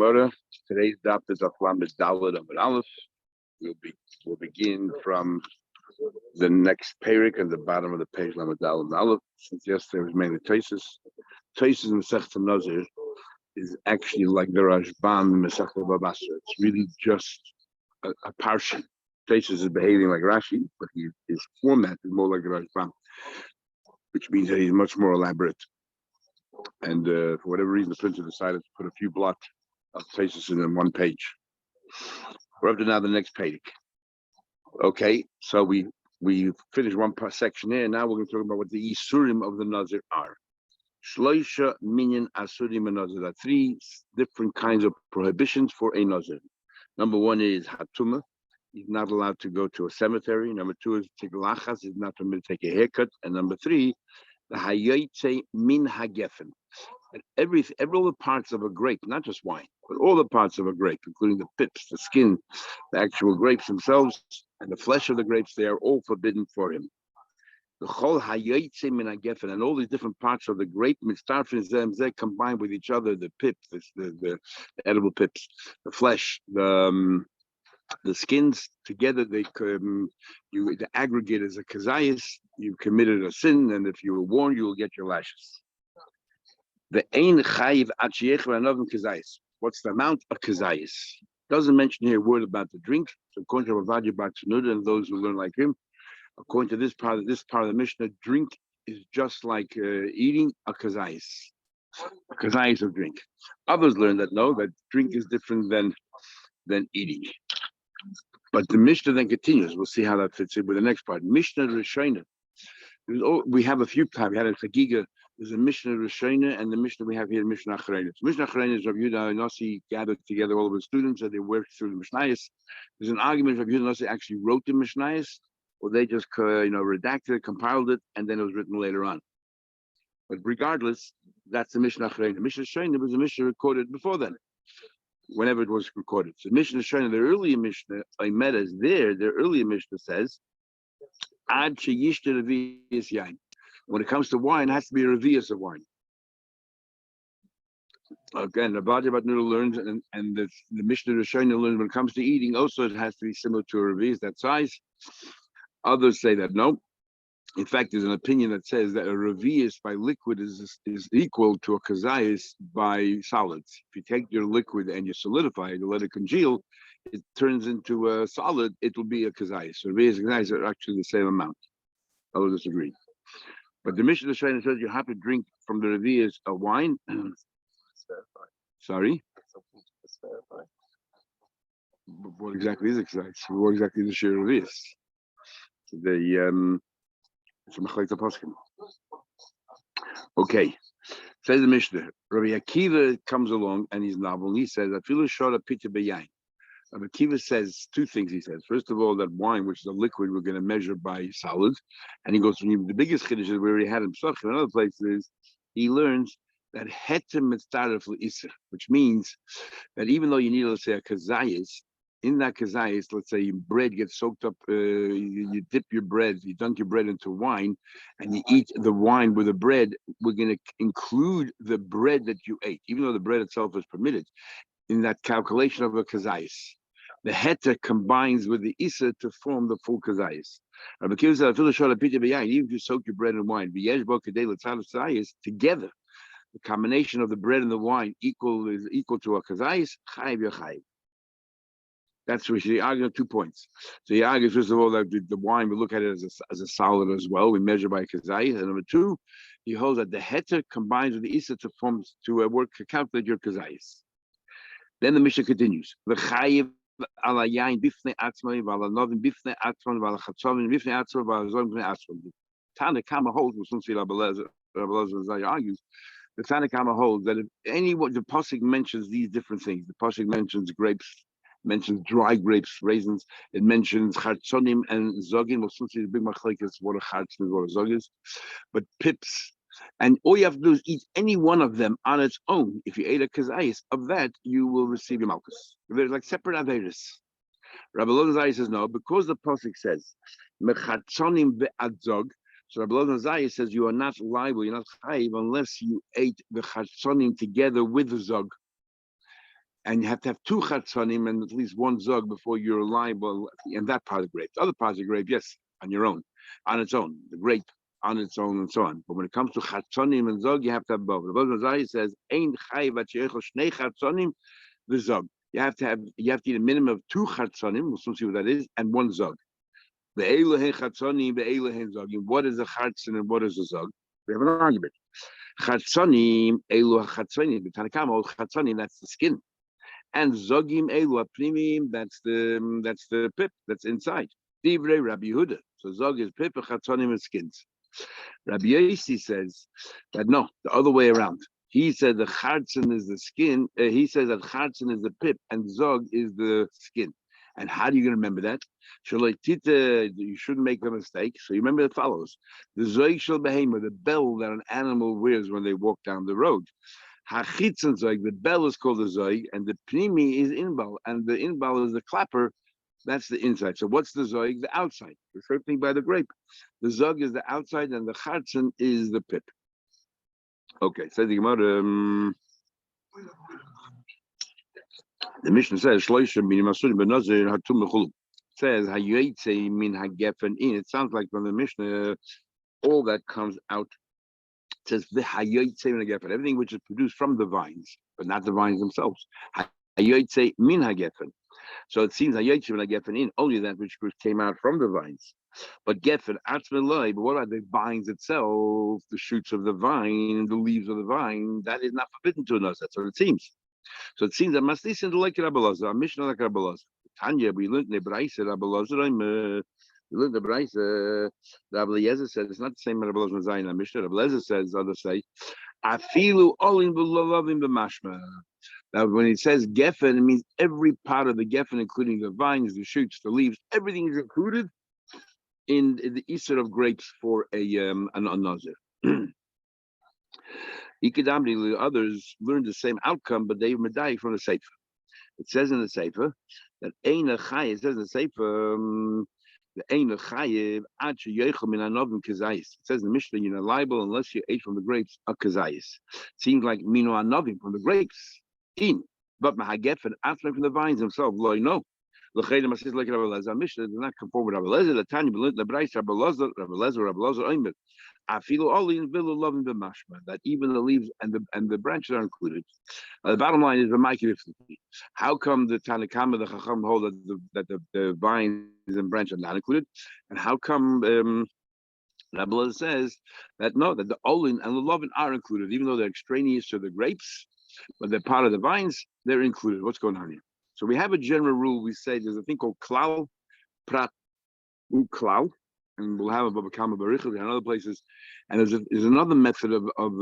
Gemara. Today's daf is Aflam Dalad Amud Aleph. We'll begin from the next parak at the bottom of the page Lamed Dalad Aleph. Since yesterday was mainly Taisus. Taisus in the Masechta Nazir is actually like the Rashban in the Masechta Babasra. It's really just a parsha. Taisus is behaving like Rashi, but his format is more like the Rashban, which means that he's much more elaborate. And for whatever reason, the printer decided to put a few blots of Taisus in one page. We're up to now the next page. Okay, so we finished one section here. Now we're going to talk about what the Isurim of the Nazir are. Shloisha minyan asurim and Nazir. There are three different kinds of prohibitions for a Nazir. Number one is hatuma. He's not allowed to go to a cemetery. Number two is tiglachas. He's not permitted to take a haircut. And number three, the hayotze min hagefen. And all the parts of a grape, not just wine, but all the parts of a grape, including the pips, the skin, the actual grapes themselves, and the flesh of the grapes, they are all forbidden for him. The chol hayotze min hagefen, and all these different parts of the grape, they combined with each other, the pips, the edible pips, the flesh, the skins together, the aggregate is a kazayis. You committed a sin, and if you were warned, you will get your lashes. The ein chayiv achiyech v'anavim kazayis. What's the amount of kazayis? Doesn't mention here a word about the drink. So according to Ravadia Bar Tzunuda and those who learn like him, according to this part of the Mishnah, drink is just like eating a kazayis of drink. Others learn that no, that drink is different than eating. But the Mishnah then continues. We'll see how that fits in with the next part. Mishnah Rishona. We have a few times. We had a Chagiga. There's a Mishnah Rishona, and the Mishnah we have here, Mishnah Acharayna. Mishnah Acharayna is Rav Yehuda Nasi gathered together all of his students, and they worked through the Mishnayos. There's an argument Rav Yehuda Nasi actually wrote the Mishnayos, or they just redacted it, compiled it, and then it was written later on. But regardless, that's the Mishnah Acharayna. Mishnah Rishona was a Mishnah recorded before then, whenever it was recorded. So Mishnah Rishona, the earlier Mishnah, Aymed is there. The earlier Mishnah says, Ad sheyishte revi'is yain. When it comes to wine, it has to be a revi'is of wine. Again, the Badi Bat Nura learns, and the Mishnah Rishona learns when it comes to eating, also it has to be similar to a revi'is, that size. Others say that no. In fact, there's an opinion that says that a revi'is by liquid is equal to a kazayis by solids. If you take your liquid and you solidify it, you let it congeal, it turns into a solid, it will be a kazayis. So revi'is and kazayis are actually the same amount. Others disagree. But the Mishnah Rishona says you have to drink from the revi'is a wine. Sorry? What exactly is a kazayis? What exactly is the share revi'is? Okay, says the Mishnah. Rabbi Akiva comes along and he's novel. He says, "Afilu shora pita beyain." Rabbi Akiva says two things. He says, first of all, that wine, which is a liquid, we're going to measure by solids. And he goes from the biggest chiddush we already had in Pesach and other places. He learns that hetem mitzaref le'iser, which means that even though you need, let's say, a kazayis. In that kazayis, let's say bread gets soaked up, you dip your bread, you dunk your bread into wine, and you eat the wine with the bread, we're going to include the bread that you ate, even though the bread itself is permitted, in that calculation of a kazayis. The heta combines with the isa to form the full kazayis. Even if you soak your bread in wine, together, the combination of the bread and the wine is equal to a kazayis, chayiv yachayiv. That's what he argues 2 points. So he argues, first of all, that the wine, we look at it as a solid as well. We measure by kazayis. And number two, he holds that the heta combines with the isa to form, to calculate your kazayis. Then the Mishnah continues. The chayiv ala yain bifnei atzmai v'ala novim bifnei atzmai v'ala chatzovim bifnei atzmai v'ala zom bifnei atzmai. The Tanakama holds, which Rabbi Elazar argues, the Tanakama holds that if the pasuk mentions these different things, the pasuk mentions grapes, mentions dry grapes, raisins. It mentions chartzonim and zogin. Well, since the big machlekes is what a chartzon is, what a zog is. But pips, and all you have to do is eat any one of them on its own. If you ate a kazayis of that, you will receive your malchus. There's like separate averis. Rabbi Elazar says no, because the pasuk says mechartzonim ve'adzog. So Rabbi Elazar says you are not liable, you're not chayiv unless you ate the chartzonim together with the zog. and you have to have two chatzonim and at least one zog before you're liable in that part of the grape. The other parts of the grape, yes, on your own, on its own, the grape on its own, and so on. But when it comes to chatzonim and zog, you have to have both. The Nazir says, "Ein chayv v'tsheichel shnei chatzonim v'zog." You have to eat a minimum of two chatzonim. We'll soon see what that is, and one zog. Ve'elu hein chatzonim, ve'elu hein zogim. What is a chatzon and what is a zog? We have an argument. Chatzonim, elu chatzonim. The Tanakama, chatzonim, that's the skin. And zogim elu primim, that's the pip that's inside. Divrei Rabbi Yehuda. So zog is pip, and chatzonim is skins. Rabbi Yossi says that no, the other way around. He said the chatzon is the skin. He says that chatzon is the pip and zog is the skin. And how are you going to remember that? You shouldn't make a mistake. So you remember it follows. The zoig shel behema, the bell that an animal wears when they walk down the road. Hachitzon zoig, the bell is called the zoig, and the primi is inbal, and the inbal is the clapper. That's the inside. So what's the zoig? The outside. The same thing by the grape. The zog is the outside, and the chatzon is the pip. Okay, so the Gemara. The Mishnah says, "Shloisha min masurim benazir hatum mechulu." Says hayoytze min hagefen in. It sounds like from the Mishnah, all that comes out. It says the hayoytze min hagefen, everything which is produced from the vines, but not the vines themselves. Hayoytze min hagefen. So it seems hayoytze min hagefen in only that which came out from the vines. But gefen atzmeloi. But what about the vines itself? The shoots of the vine, the leaves of the vine. That is not forbidden to us. That's what it seems. So it seems that must listen to like Rabbi Lazar, Mishnah like Rabbi Lazar. Tanya, we learned the Braisa, Rabbi Lazar. We learned the Braisa. Rabbi Eliezer said it's not the same Rabbi Lazar Zayin Mishnah. Rabbi Eliezer says, others say, Afilu olin b'lovavim b'mashma. Now, when it says gefen, it means every part of the gefen, including the vines, the shoots, the leaves, everything is included in the Easter of grapes for a Nazir. The others learned the same outcome, but they medai from the Sefer. It says in the Sefer that ein chayev. It says in the Sefer the ein chayev ad sheyechel min anovim kazayis. It says in the Mishnah you're not liable unless you ate from the grapes of kazayis. Seems like mino anovim from the grapes in, but mahagefen after from the vines themselves. Lo no. L'chayim masis like Rabbi Eliezer. Mishnah does not conform with Rabbi Eliezer. The Tanya belongs to the Braisa Rabbi Eliezer. Oimer. That even the leaves and the branches are included. The bottom line is how come the Tanakama, the Chacham hold that the vines and branches are not included, and how come Rabbi says that no, that the olin and the lovin are included, even though they're extraneous to the grapes, but they're part of the vines, they're included. What's going on here? So we have a general rule. We say there's a thing called klal, prat, klal. And we'll have a Baba Kama Barichel and other places. And there's another method of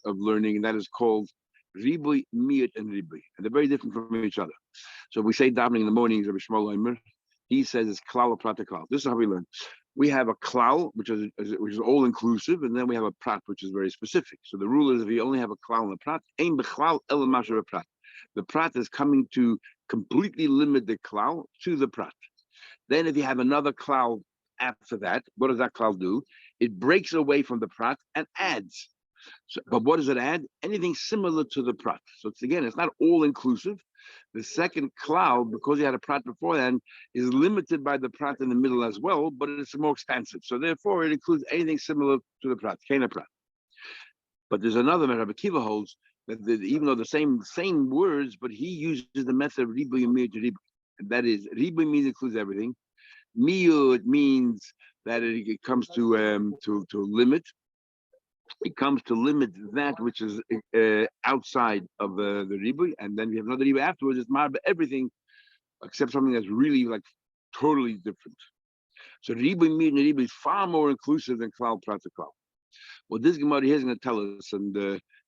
learning, and that is called Ribui, Miyut, and Ribui. And they're very different from each other. So we say davening in the mornings, Rabbi Shmuel Omer, he says it's klal or prat klal. This is how we learn. We have a klal, which is all inclusive, and then we have a prat, which is very specific. So the rule is if you only have a klal and a prat, ein bechlal el masher prat. The prat is coming to completely limit the klal to the prat. Then if you have another klal after that, what does that klal do? It breaks away from the prat and adds. So, but what does it add? Anything similar to the prat. So it's not all inclusive. The second klal, because you had a prat beforehand, is limited by the prat in the middle as well, but it's more expansive. So therefore, it includes anything similar to the prat, kena prat. But there's another Rabbi Kiva holds that even though the same words, but he uses the method of ribu yamir to ribu. And that is, ribu means includes everything. Miyud means that it comes to limit. It comes to limit that which is outside of the ribui, and then we have another ribui afterwards. It's marba everything except something that's really like totally different. So ribui miyud and ribui is far more inclusive than klal prat to klal. Well, this Gemara here is going to tell us, and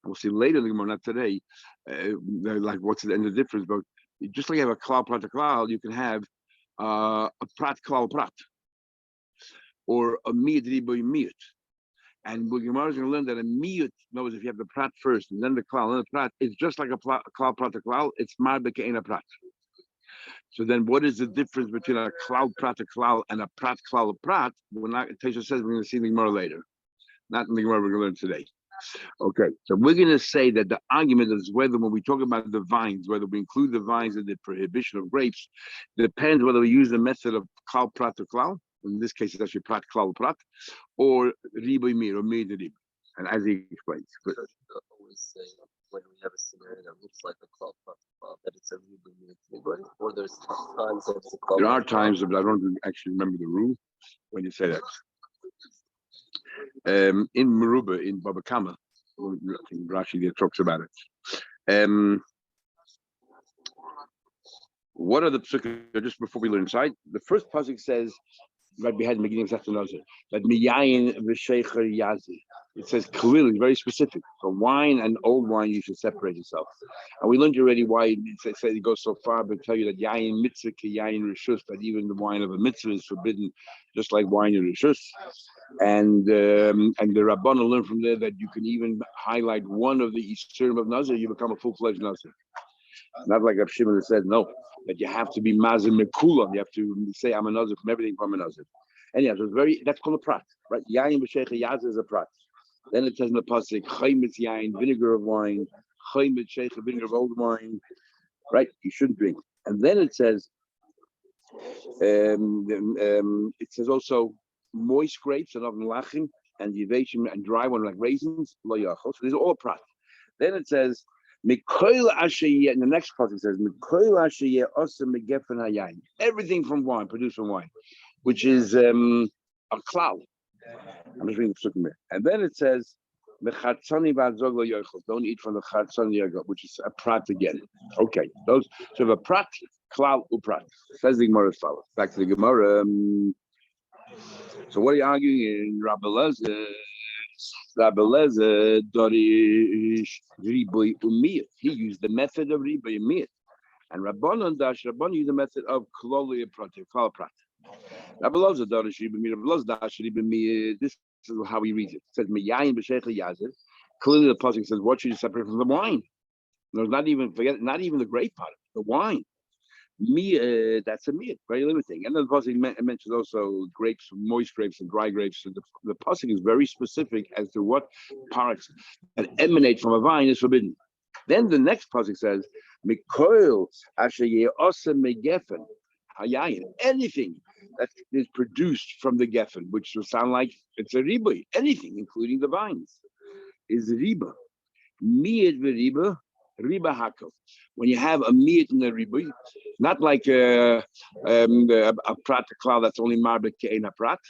we'll see later in the Gemara, not today, like what's the end of the difference. But just like you have a klal prat to klal, you can have a prat klal prat, or a miyut ribui miyut. And Gemara is going to learn that a miyut, in other words, if you have the prat first and then the klal and then the prat, it's just like a klal prat to klal. It's marbe ke'ena prat. So then, what is the difference between a klal prat to klal and a prat klal prat? Tesha says we're going to see the Gemara later, not in the Gemara we're going to learn today. Okay, so we're going to say that the argument is whether when we talk about the vines, whether we include the vines in the prohibition of grapes, depends whether we use the method of klal prat or klal. In this case, it's actually prat klal prat, or riboy mir or mir rib. And as he explains, but, always say when we have a scenario that looks like a cloud that it's a riba, or there's times that it's a cloud. There are times, but I don't actually remember the rule when you say that. In Meruba, in Baba Kama, I think Rashi there talks about it. What are the psukim? Just before we learn inside, the first pasuk says, right behind the beginning of Nazir, that miyayin v'sheicher yazi. It says clearly, very specific. So wine and old wine, you should separate yourself. And we learned already why it goes so far, but tell you that yayin mitzvah ki yayin rishus, that even the wine of a mitzvah is forbidden, just like wine in rishus. And the Rabbanah learned from there that you can even highlight one of the Yisurim of Nazir, you become a full-fledged Nazir. Not like Rav Shimon said, no, that you have to be Mazir Mekulam. You have to say, I'm a Nazir from everything from a Nazir. And yeah, so it's that's called a prat, right? Yayin b'sheicha yaz is a prat. Then it says in the pasuk, chaymitz yayin, vinegar of wine, chaymitz sheicha, vinegar of old wine, right? You shouldn't drink. And then it says, it says also moist grapes and of melachim and yivashim and dry one like raisins, lo yachol. So these are all prat. Then it says, Mikoil Ashayeh, and the next part it says, Mikoil Ashayeh also megefen hayayin. Everything from wine, produced from wine, which is a cloud. I'm just reading the psukim here. And then it says, Mechatzani ba'adzog lo yochel. Don't eat from the chatzani yochel, which is a prat again. Okay, those so the prat, cloud, uprat. Says the Gemara as follows. Back to the Gemara. So what are you arguing in Rabbi Lezer? Rabbi Lezer dorish riboy umiyat. He used the method of riboy umiyat, and Rabbanon used the method of kloli prat, klal prat. Rabbi Lezer dorish riboy umiyat. Rabbi Lezer dash riboy umiyat. This is how he reads it. It says miyayin b'sheicha yazir. Clearly, the pasuk says what should you separate from the wine? No, not even the grape part, the wine. That's a meat, very limiting. And then the pasuk mentions also grapes, moist grapes and dry grapes. So the pasuk is very specific as to what parts that emanate from a vine is forbidden. Then the next pasuk says, "Mikoil asher also megefen hayayin." Anything that is produced from the geffen, which will sound like it's a riba. Anything, including the vines, is riba. Miyat v'riba. Riba hakel. When you have a meat in the riba, not like a prat klal that's only marbet ke'en a prat,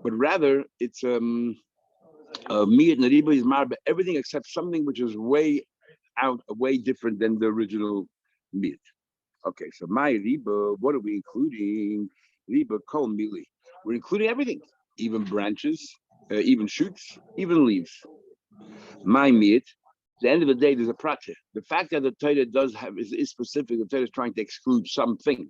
but rather it's a meat in the riba is marbet everything except something which is way different than the original meat. Okay, so my riba, what are we including? Riba kol mili. We're including everything, even branches, even shoots, even leaves. My meat. At the end of the day, there's a practice. The fact that the Torah does have is specific. The Torah is trying to exclude something.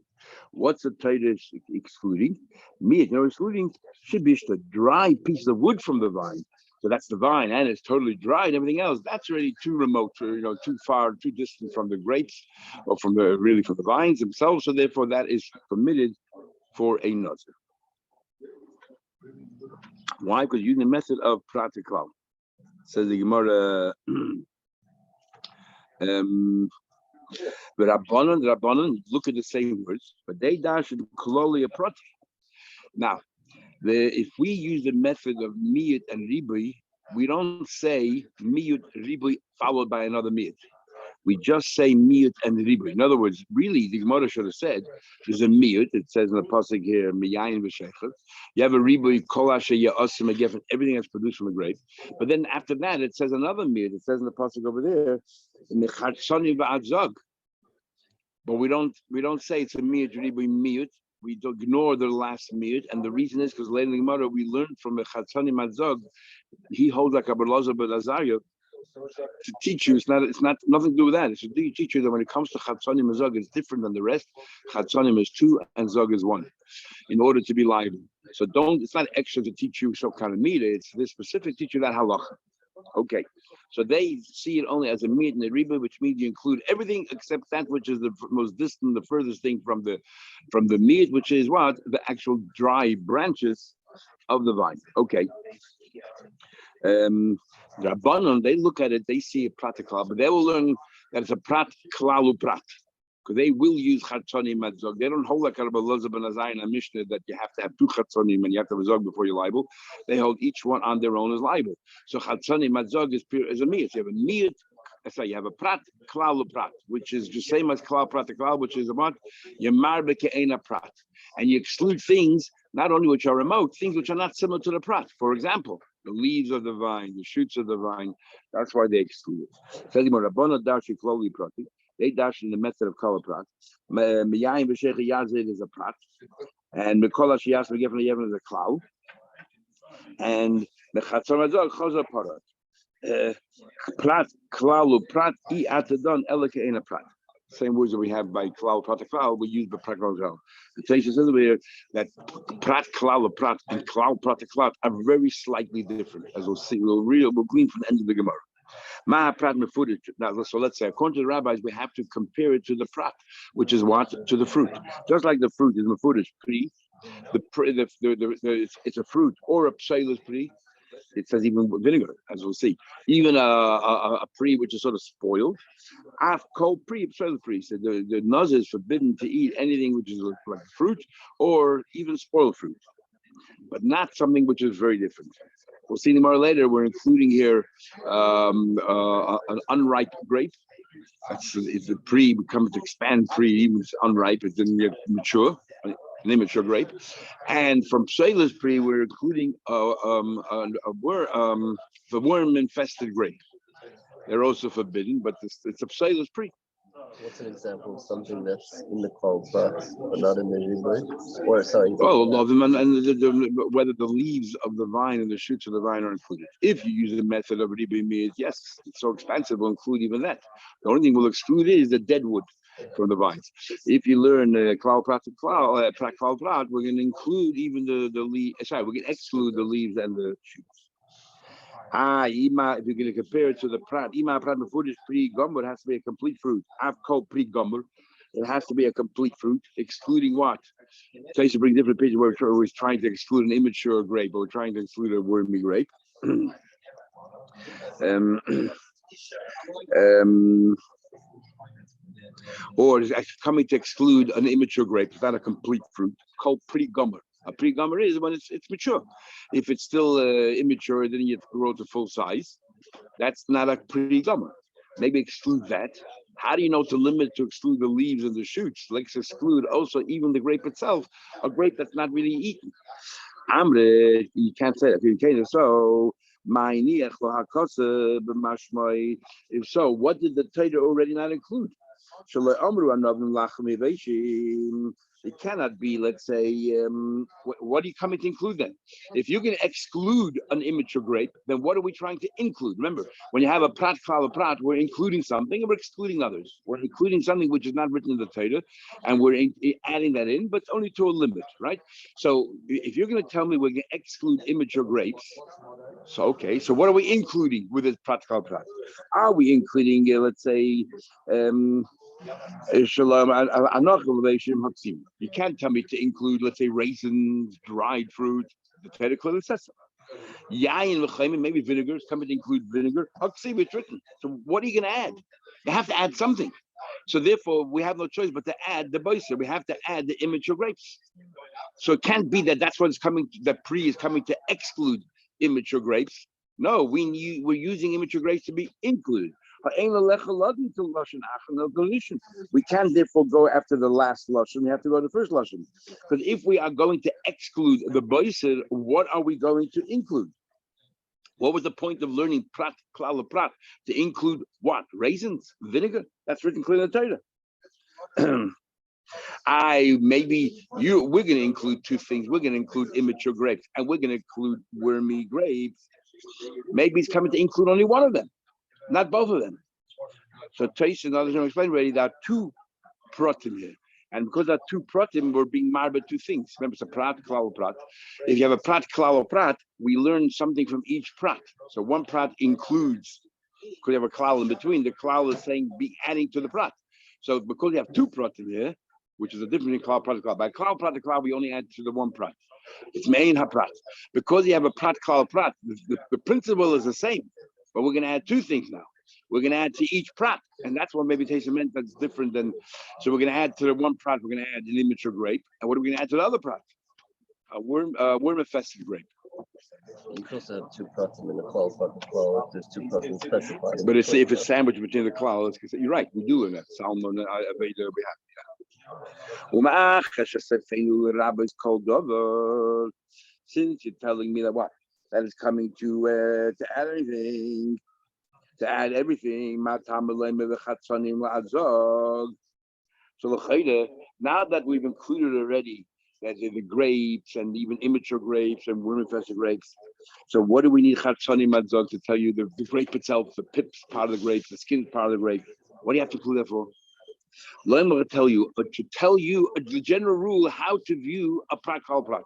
What's the Torah excluding? Meat. No, excluding should be the dry piece of wood from the vine. So that's the vine, and it's totally dry, and everything else that's already too remote, too far, too distant from the grapes, or from the vines themselves. So therefore, that is permitted for a nazir. Why? Because using the method of practical. Says the Gemara. The Rabbanon look at the same words, but they dash in kololi a prati. Now, if we use the method of miyut and ribui, we don't say miyut ribui followed by another miyut. We just say miyut and ribui. In other words, really, the Gemara should have said there's a miyut. It says in the pasuk here, miyayin v'sheicha. You have a ribui kol asher ya'asim agefen, everything that's produced from a grape. But then after that, it says another miyut. It says in the pasuk over there, mechatzani v'adzog. But we don't say it's a miyut ribui miyut. We ignore the last miyut, and the reason is because later in the Gemara we learned from mechatzani madzog. He holds like a Berloza but Azaria. To teach you, it's not nothing to do with that. It's to teach you that when it comes to Chatzanim and Zog, it's different than the rest. Chatzanim is 2 and Zog is 1, in order to be liable. So it's not extra to teach you some kind of meat. It's this specific teach you that halacha. Okay, so they see it only as a meat in the riba, which means you include everything except that which is the most distant, the furthest thing from the meat, which is what the actual dry branches of the vine. Okay. Rabbanon, they look at it, they see a prat klal, but they will learn that it's a prat klalu prat. Because they will use chatzonim madzog. They don't hold like Rabbi Elazar ben Azai and Mishnah that you have to have two chatzonim and you have to have a zog before you're liable. They hold each one on their own as liable. So chatzonim madzog is pure as a miyat. You have a miyat. That's why you have a prat klal prat, which is the same as klal prat klal, which is about yemar beke'ena prat, and you exclude things not only which are remote, things which are not similar to the prat. For example, the leaves of the vine, the shoots of the vine. That's why they exclude it. They dash in the method of color prat. Miyayim v'sheicha yazid is a prat, and Mikola shiyas v'gefen yevon is a cloud, and the chatzor mazog chozer parat. Prat klalu prat I atadon eleke in a prat. Same words that we have by klal prat klal we use by prat klal. The Teisha says over here that prat klalu prat and klal prat klal are very slightly different, as we'll see. We'll glean from the end of the Gemara. Now, so let's say, according to the rabbis, we have to compare it to the prat, which is what? To the fruit. Just like the fruit is mefudish pri, it's a fruit or a pseilas pri. It says even vinegar, as we'll see. Even a pri which is sort of spoiled. Af kol pri pseilas pri. So the Nazir is forbidden to eat anything which is like fruit or even spoiled fruit, but not something which is very different. We'll see more later. We're including here an unripe grape. It's a pre becomes to expand pre, even it's unripe, it didn't yet mature, an immature grape. And from Pseilas pre, we're including the worm-infested grape. They're also forbidden, but it's a Pseilas pre. What's an example of something that's in the klal prat but not in the ribui? Or sorry. Well, of them and whether the leaves of the vine and the shoots of the vine are included. If you use the method of ribui, yes, it's so expensive, we'll include even that. The only thing we'll exclude is the dead wood from the vines. If you learn klal prat, we're going to include even the leaves. Sorry, we're going to exclude the leaves and the shoots. If you're going to compare it to the prat, prat mefudish pri gomber has to be a complete fruit. Avko pri gomber, it has to be a complete fruit, excluding what? So to bring different pictures where we're trying to exclude an immature grape, or we're trying to exclude a wormy grape. Or is coming to exclude an immature grape. It's not a complete fruit. Called pri gomber. A pre-gummer is when it's mature. If it's still immature, then you have to grow to full size. That's not a pre-gummer. Maybe exclude that. How do you know to limit to exclude the leaves and the shoots? Let's exclude also even the grape itself, a grape that's not really eaten. Amre, you can't say that. You can't. So, if so, what did the Torah already not include? It cannot be, let's say, what are you coming to include then? If you're going to exclude an immature grape, then what are we trying to include? Remember, when you have a prat, prat, we're including something and we're excluding others. We're including something which is not written in the Torah, and we're adding that in, but only to a limit, right? So if you're going to tell me we're going to exclude immature grapes, so okay, so what are we including with this prat, prat? Are we including, let's say, you can't tell me to include, let's say, raisins, dried fruit. The Torah clearly says so. Maybe vinegar is coming to include vinegar. It's written. So what are you going to add? You have to add something. So therefore, we have no choice but to add the boiser. We have to add the immature grapes. So it can't be that that's what's coming. That pre is coming to exclude immature grapes. No, we're using immature grapes to be included. We can't therefore go after the last lashon. We have to go to the first lashon. Because if we are going to exclude the boiser, what are we going to include? What was the point of learning prat, klal prat? To include what? Raisins, vinegar? That's written clearly in the Torah. We're going to include two things. We're going to include immature grapes, and we're going to include wormy grapes. Maybe it's coming to include only one of them, not both of them. So Taish and others have explained already there are two pratim here. And because there are two pratim, we're being married by two things. Remember, it's a prat, klal, prat. If you have a prat, klal, prat, we learn something from each prat. So one prat includes, because you have a klal in between, the klal is saying be adding to the prat. So because you have two pratim here, which is a different between klal prat and klal. By klal prat and klal, we only add to the one prat. It's main haprat. Because you have a prat klal prat, the principle is the same, but we're going to add two things now. We're going to add to each prat, and that's what maybe Tesa meant that's different than. So we're going to add to the one prat, we're going to add an immature grape, and what are we going to add to the other prat? A worm-infested grape. You can also have two prots in the klal prat and klal if there's two prots specified. But if it's sandwiched between the klal, you're right. We do in that. Salmon, we have. Since you're telling me that what that is coming to add anything, to add everything. So now that we've included already that the grapes and even immature grapes and worm-infested grapes. So what do we need chatzani madzog to tell you the grape itself, the pips part of the grape, the skin part of the grape? What do you have to include that for? Let me tell you, to tell you the general rule how to view a prat kal prat.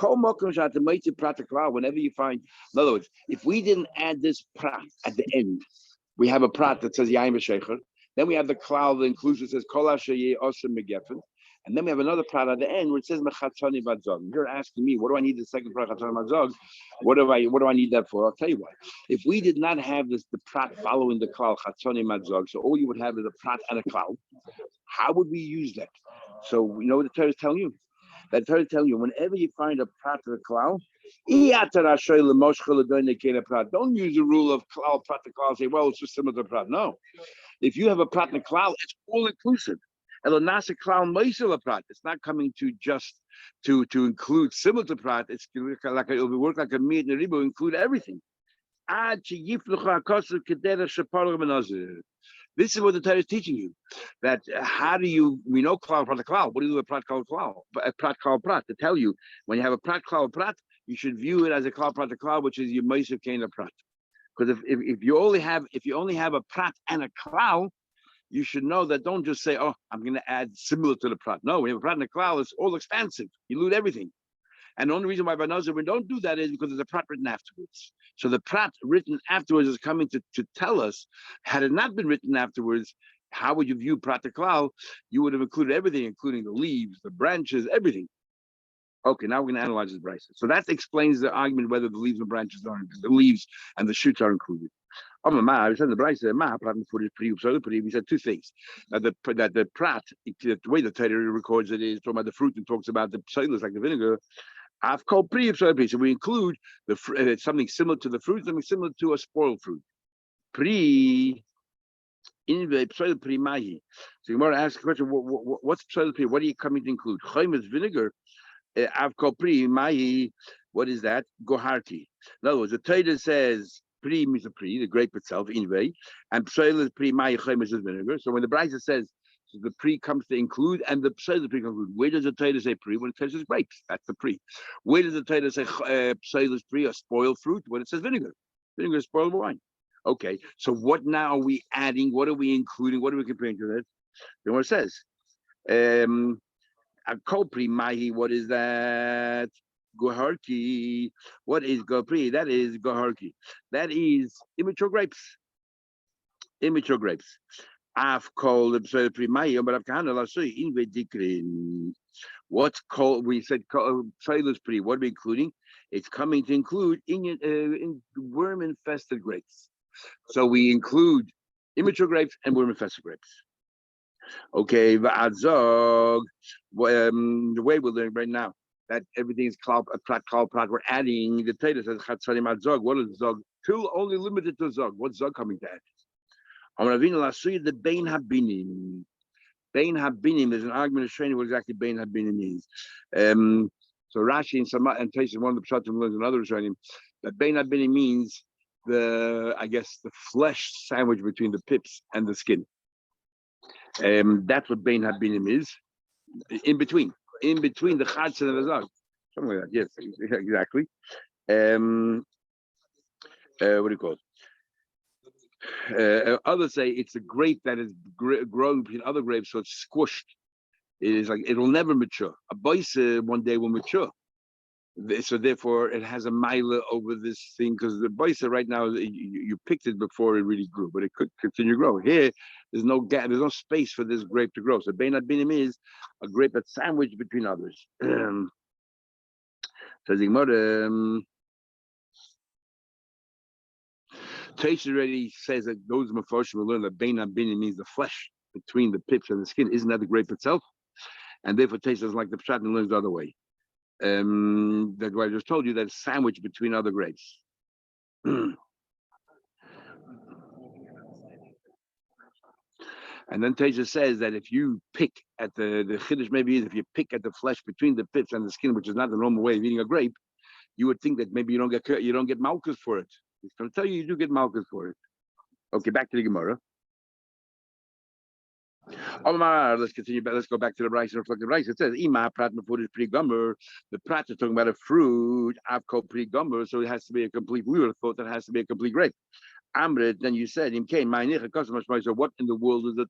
Whenever you find, in other words, if we didn't add this prat at the end, we have a prat that says yaim v'shecher. Then we have the klal that includes it says kol asher osem megefen. And then we have another prat at the end where it says mechatzani vadzog. You're asking me, what do I need the second prat chatzani vadzog? What do I need that for? I'll tell you why. If we did not have the prat following the klal chatzani vadzog, so all you would have is a prat and a klal. How would we use that? So you know what the Torah is telling you? That Torah is telling you whenever you find a prat or a klal, don't use the rule of klal prat to klal. Say, well, it's just similar to prat. No, if you have a prat and a klal, it's all inclusive. It's not coming to just to include similar to prat. It's like it'll work like a meat and a ribo, include everything. This is what the Torah is teaching you. That how do we know klal prat klal? What do you do with prat klal klal? Prat klal prat to tell you when you have a prat klal prat, you should view it as a klal prat klal, which is your meisav kain prat. Because if you only have a prat and a klal, you should know that. Don't just say, oh, I'm going to add similar to the prat. No, we have a prat and a klal. It's all expansive. You lose everything. And the only reason why by Nazir we don't do that is because there's a prat written afterwards. So the prat written afterwards is coming to tell us, had it not been written afterwards, how would you view prat and klal? You would have included everything, including the leaves, the branches, everything. Okay, now we're going to analyze this brisa. So that explains the argument whether the leaves and branches the leaves and the shoots are included. We said the brisa, we said two things. That the prat, the way the Torah records it is talking about the fruit and talks about the psalus like the vinegar. I've called pri. So we include something similar to the fruit, something similar to a spoiled fruit. Pri in the psalus pri mahi. So you want to ask the question: what's psalus pri? What are you coming to include? Chayim is vinegar. I've called pri mahi. What is that? Goharti. In other words, the Torah says pri means a pri, the grape itself, inve, and psalus pri mahi chayim is vinegar. So when the brisa says so the pri comes to include, and the psalus pri include. Where does the Torah say pri? When it says grapes, that's the pri. Where does the Torah say psalus pri, a spoiled fruit? When it says vinegar, vinegar is spoiled wine. Okay, so what now are we adding? What are we including? What are we comparing to that? Then what it says, a kopri mahi. What is that? Goharki. What is gopri? That is goharki. That is immature grapes. Immature grapes. I've called the primayi, but I've kind of say in vedikrin. What's called? We said psalus pri. What are we including? It's coming to include in worm-infested grapes. So we include immature grapes and worm-infested grapes. Okay, the way we're learning right now that everything is prat. We're adding the Torah says chatzani madzog. What is zog? Till only limited to zog. What's zog coming to add? The Bein Habinim. Bein Habinim is an argument of training what exactly Bein Habinim means. So Rashi and Taisa, one of the Pshatim learns another training that Bein Habinim means the flesh sandwich between the pips and the skin. That's what Bein Habinim is. In between the Chadz and the Zag. Something like that. Yes, exactly. What do you call it? Others say it's a grape that is growing between other grapes, so it's squished. It is like it'll never mature. A baisa one day will mature, so therefore it has a mila over this thing because the baisa right now you picked it before it really grew, but it could continue growing. Here There's no gap. There's no space for this grape to grow. So bein abinim is a grape that's sandwiched between others. Says the Gemara. Taish already says that those Mefarshim will learn that bein abinim means the flesh between the pips and the skin. Isn't that the grape itself? And therefore Taish doesn't like the pshat and learns the other way. That's why I just told you that it's sandwiched between other grapes. And then Teja says that if you pick at the chiddush, maybe is if you pick at the flesh between the pips and the skin, which is not the normal way of eating a grape, you would think that maybe you don't get malchus for it. He's going to tell you do get malchus for it. Okay, back to the Gemara. Let's continue. Let's go back to the rice and reflect the rice. It says, "Ima prat mefurish pri gummer." The prat is talking about a fruit. Avko pri gummer, so it has to be a complete. We would have thought that it has to be a complete grape. Amrit, then you said, so what in the world does the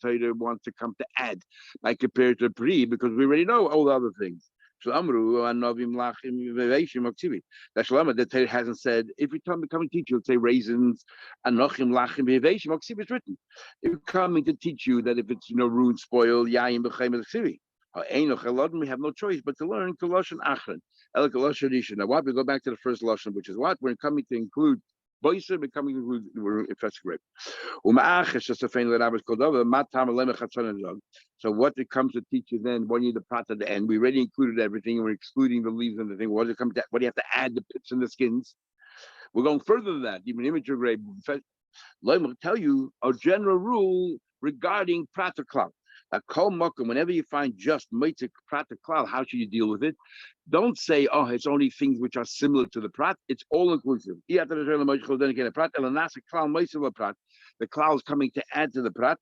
Torah want to come to add by compared to Pri? Because we already know all the other things. So Amru and Novim Lachim Vivation Moksivi. That's Shalama, the Torah hasn't said, if you come to teach you, say raisins and Nochim Lachim Vivation Moksivi is written. If coming to teach you that if it's ruined, spoiled, Yayim B'chaim Moksivi. We have no choice but to learn Kolosh and Achron. El Kolosh Rishon. Now what? We go back to the first Lashon, which is what? We're coming to include Boiser becoming if that's grape. So what it comes to teach you then, when you the prat at the end, we already included everything, and we're excluding the leaves and the thing. What does it come to? What do you have to add? The pips and the skins. We're going further than that, even immature grape. Let me tell you a general rule regarding prat cloud. Whenever you find just mitzvah prat cloud, how should you deal with it? Don't say, oh, it's only things which are similar to the prat. It's all inclusive. The cloud is coming to add to the prat.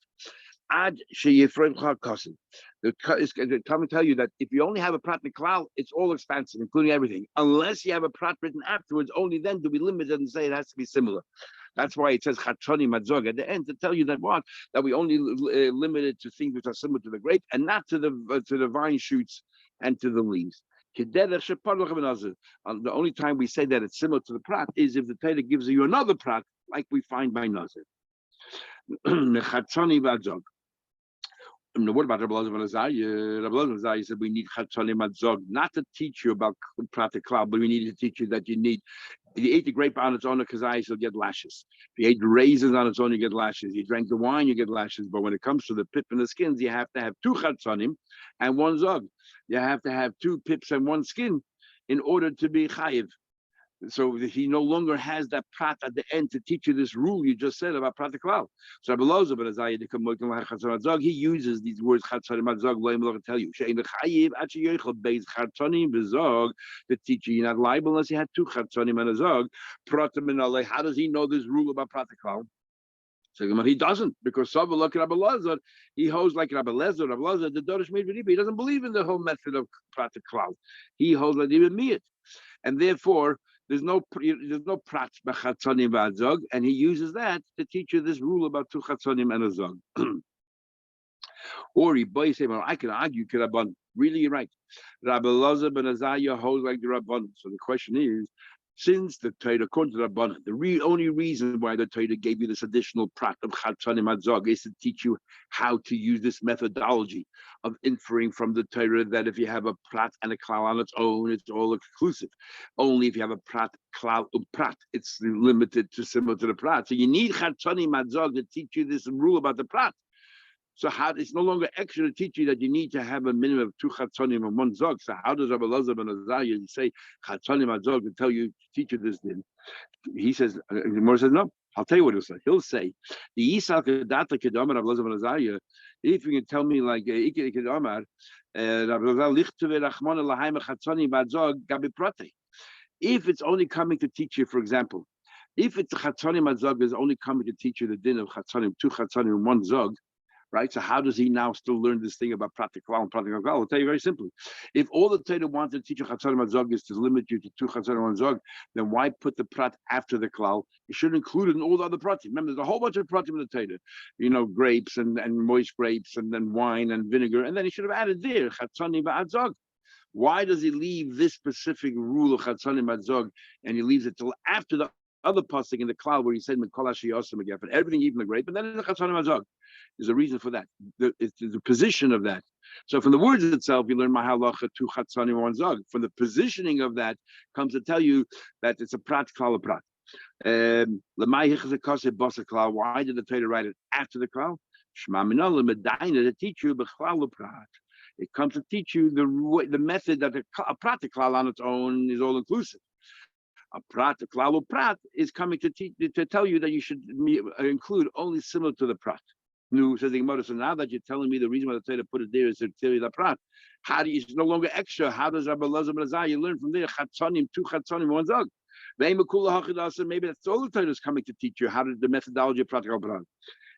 They're coming to tell you that if you only have a prat and cloud, it's all expansive, including everything. Unless you have a prat written afterwards, only then do we limit it and say it has to be similar. That's why it says Chachoni Madzog at the end to tell you that what? That we only limit it to things which are similar to the grape and not to the vine shoots and to the leaves. The only time we say that it's similar to the prat is if the Torah gives you another prat, like we find by Nazir. What about Rabbi Elazar ben Azariah? Rabbi Elazar ben Azariah said we need Chatzani Madzog, not to teach you about Prat Klal, but we need to teach you that you need. If you ate the grape on its own, Kazayis, you'll get lashes. If you ate the raisins on its own, you get lashes. You drank the wine, you get lashes. But when it comes to the pip and the skins, you have to have two Chatzanim and one Zog. You have to have two pips and one skin in order to be Chayiv. So he no longer has that prat at the end to teach you this rule you just said about prat klal. So Rabbi Elazar ben Azariah, he uses these words chatzani madzog. Let me tell you, the teacher you're not liable unless you had two chatzanim and a zog. How does he know this rule about prat klal? So he doesn't, because Rabbi Elazar, he holds like Rabbi Elazar. Rabbi Elazar, the Dorish Meidveriba, he doesn't believe in the whole method of prat klal. He holds like even miyat, and therefore. There's no prat b'chatzonim v'adzog, and he uses that to teach you this rule about two chatzonim and a zog. Or he boy say, well, I can argue Rabban. Really, you're right. Rabbi Elazar ben Azariah holds like the Rabban. So the question is, since the Torah, according to the Rabban, the only reason why the Torah gave you this additional prat of chatzonim adzog is to teach you how to use this methodology of inferring from the Torah that if you have a prat and a klal on its own, it's all exclusive. Only if you have a prat, klal, prat, it's limited to similar to the prat. So you need chatzonim adzog to teach you this rule about the prat. So how it's no longer extra to teach you that you need to have a minimum of two chatzonim and one zog. So how does Rabbi Elazar ben Azariah say chatzonim and zog to tell you, teach you this din? He says, Gemara says no. I'll tell you what he'll say. He'll say the Yisal kedata kedamar Rabbi Elazar ben Azariah. If you can tell me like kedamar, Rabbi Elazar lichteve rachmon lahaim chatzonim badzog gabi prate. If it's only coming to teach you, for example, if it's a chatzonim badzog is only coming to teach you the din of chatzonim, two chatzonim and one zog. Right, so how does he now still learn this thing about practical and practical? I'll tell you very simply. If all the Torah wanted to teach you Chatzanim Zog is to limit you to two Chatzanim and Zog, then why put the prat after the klal? You should include it in all the other pratim. Remember, there's a whole bunch of pratim in the Torah. Grapes and moist grapes and then wine and vinegar, and then he should have added there Chatzanim Zog. Why does he leave this specific rule of Chatzanim Zog and he leaves it till after the other pasuk in the cloud where he said Mikolashi Yosem again, but everything, even the great. But then in the Chatzanim Azog, there's a reason for that. It's the position of that. So from the words itself, you learn Mahalacha to Chatzanim one Zog. From the positioning of that comes to tell you that it's a prat klal prat. Why did the Torah write it after the klal? To teach you b'chlal prat. It comes to teach you the method that a prat klal on its own is all inclusive. A prat, a klal prat, is coming to teach to tell you that you should include only similar to the prat. Nu says the Gemara. So now that you're telling me the reason why the Torah put it there is to tell you the prat, how do you? It's no longer extra. How does Rabbi Elazar ben Azai? You learn from there. Chatzanim, two chatzanim, one zog. Maybe that's all the Torah is coming to teach you how to the methodology of practical prat.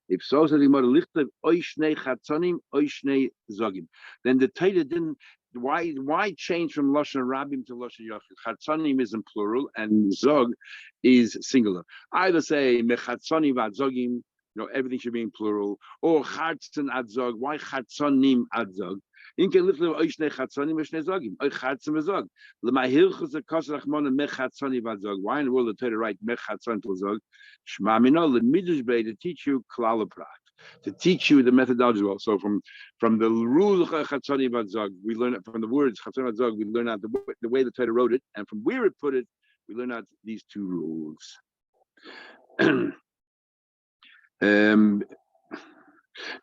If so, says the Gemara, lichtav oishnei chatzanim, oishnei zogim. Then the Torah didn't. Why change from Lashon Rabim to Lashon Yachid? Chatzanim is in plural and Zog is singular. Either say Mechatzanim ad Zogim, everything should be in plural, or Chatzan ad Zog. Why Chatzanim ad Zog? Inke lifle oishnei Chatzanim oishnei Zogim. Oy Chatzan v'Zog. L'mahilchus akasrachmona mechatzanim ad Zog. Why in the world the Torah write Mechatzan to Zog? Shma minol l'midrash b'ei to teach you klal prat, to teach you the methodology as well. So from the rule of Chatzanim V'Zog, we learn it from the words Chatzanim V'Zog, we learn out the way the Torah wrote it, and from where it put it, we learn out these two rules. So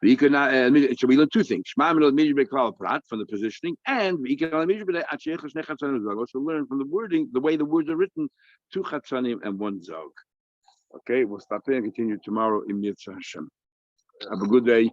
we learn two things. From the positioning, and we also learn from the wording, the way the words are written, two Chatzanim and one Zog. Okay, we'll stop there and continue tomorrow in Mitzvah Hashem. Have a good day.